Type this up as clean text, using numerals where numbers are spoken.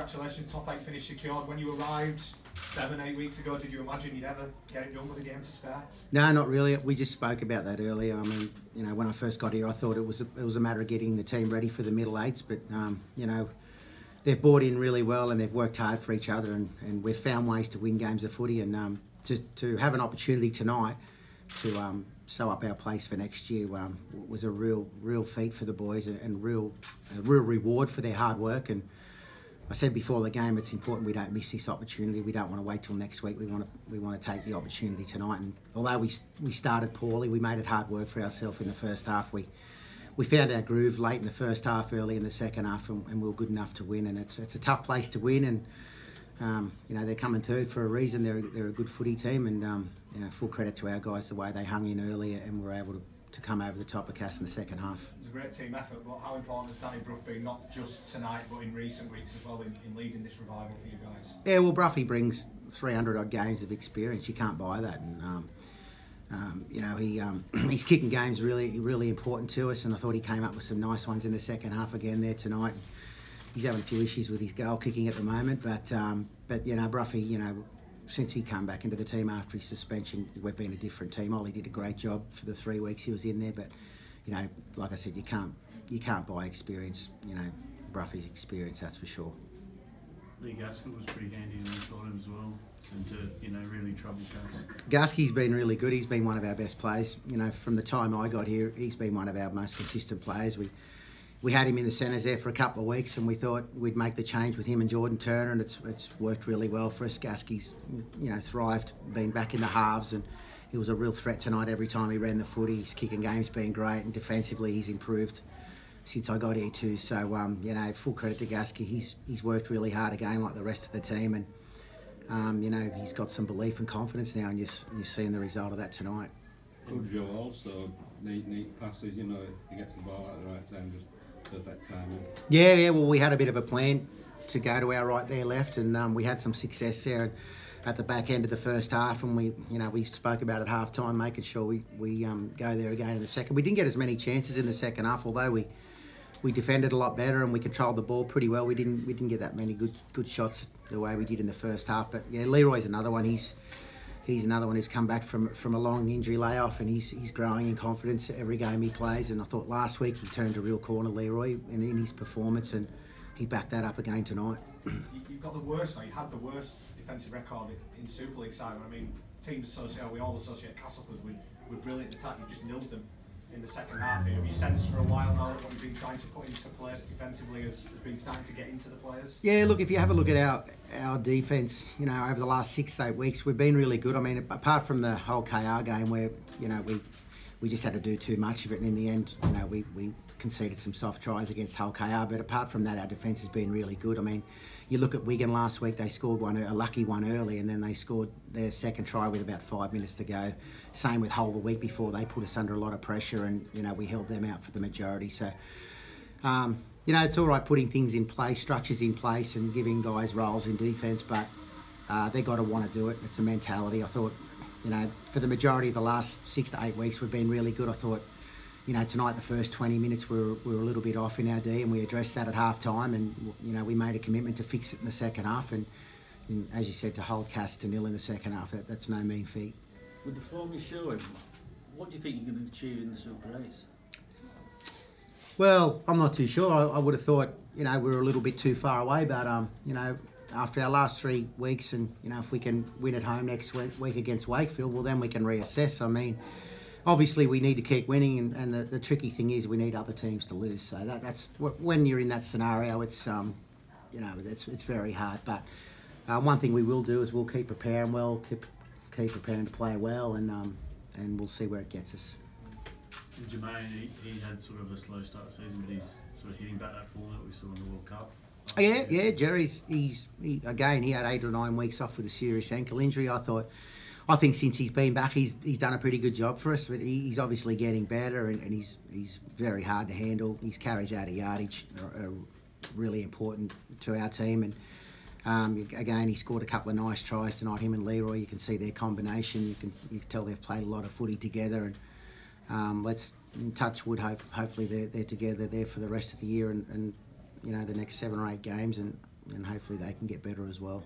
congratulations, top 8 finish secured. When you arrived 7-8 weeks ago, did you imagine you'd ever get it done with a game to spare? No, not really. We just spoke about that earlier. I mean, you know, when I first got here, I thought it was a matter of getting the team ready for the middle eights, but you know, they've bought in really well and they've worked hard for each other, and we've found ways to win games of footy, and to have an opportunity tonight to sew up our place for next year was a real feat for the boys, and a real reward for their hard work. And I said before the game, it's important we don't miss this opportunity. We don't want to wait till next week. We want to take the opportunity tonight. And although we started poorly, we made it hard work for ourselves in the first half. We found our groove late in the first half, early in the second half, and we were good enough to win. And it's a tough place to win, and you know, they're coming third for a reason. They're a good footy team, and you know, full credit to our guys the way they hung in earlier and were able to come over the top of Cass in the second half. It was a great team effort, but how important has Danny Brough been, not just tonight but in recent weeks as well, in leading this revival for you guys? Yeah, well, Bruffy brings 300 odd games of experience. You can't buy that, and you know, his kicking game's really important to us, and I thought he came up with some nice ones in the second half again there tonight. He's having a few issues with his goal kicking at the moment, but you know, Bruffy, you know, since he came back into the team after his suspension, we've been a different team. Ollie did a great job for the 3 weeks he was in there, but you know, like I said, you can't buy experience. You know, Bruffy's experience, that's for sure. Lee Gaskell was pretty handy in this time as well, and to, you know, really trouble Cass. Gaskey's been really good. He's been one of our best players. You know, from the time I got here, he's been one of our most consistent players. We had him in the centres there for a couple of weeks, and we thought we'd make the change with him and Jordan Turner, and it's worked really well for us. Gaskey's, you know, thrived being back in the halves, and he was a real threat tonight every time he ran the footy. His kicking game's been great, and defensively he's improved since I got here too. So you know, full credit to Gaskey. He's worked really hard again, like the rest of the team, and you know, he's got some belief and confidence now, and you're seeing the result of that tonight. Cudjoe also neat passes. You know, he gets the ball at the right time, just perfect timing. Yeah. Well, we had a bit of a plan to go to our right there, left, and we had some success there at the back end of the first half, and we spoke about at half time, making sure we go there again in the second. We didn't get as many chances in the second half, although we defended a lot better and we controlled the ball pretty well. We didn't get that many good shots the way we did in the first half. But yeah, Leroy's another one. He's another one who's come back from a long injury layoff, and he's growing in confidence every game he plays. And I thought last week he turned a real corner, Leroy, in his performance, and he backed that up again tonight. You've got the worst, or you had the worst defensive record in Super League side. I mean, teams associate, we all associate Castleford with brilliant attack. You just nilled them in the second half here. Have you sensed for a while now that what you've been trying to put into place defensively has been starting to get into the players? Yeah, look, if you have a look at our defence, you know, over the last 6 to 8 weeks, we've been really good. I mean, apart from the whole KR game where, you know, we just had to do too much of it, and in the end, you know, we conceded some soft tries against Hull KR, but apart from that, our defence has been really good. I mean, you look at Wigan last week, they scored a lucky one early, and then they scored their second try with about 5 minutes to go. Same with Hull the week before, they put us under a lot of pressure, and, you know, we held them out for the majority. So, you know, it's all right putting things in place, structures in place, and giving guys roles in defence, but they've got to want to do it. It's a mentality. I thought, you know, for the majority of the last 6 to 8 weeks, we've been really good. I thought, you know, tonight the first 20 minutes we were a little bit off in our D, and we addressed that at half time, and, you know, we made a commitment to fix it in the second half, and as you said, to hold Cass to nil in the second half, that's no mean feat. With the form you're showing, what do you think you're going to achieve in the Super 8s? Well, I'm not too sure. I would have thought, you know, we were a little bit too far away, but you know, after our last 3 weeks, and, you know, if we can win at home next week against Wakefield, well, then we can reassess. I mean, obviously we need to keep winning, and the tricky thing is we need other teams to lose. So that's when you're in that scenario, it's you know, it's very hard. But one thing we will do is we'll keep preparing well, keep preparing to play well, and we'll see where it gets us. Jermaine, he had sort of a slow start to the season, but he's sort of hitting back that form that we saw in the World Cup. Yeah, Jerry's he had 8 or 9 weeks off with a serious ankle injury. I think since he's been back, he's done a pretty good job for us. But he's obviously getting better, and he's very hard to handle. His carries out of yardage are really important to our team. And again, he scored a couple of nice tries tonight. Him and Leroy, you can see their combination. You can tell they've played a lot of footy together. And let's touch wood. Hopefully they're together there for the rest of the year, and you know, the next 7 or 8 games. And and hopefully they can get better as well.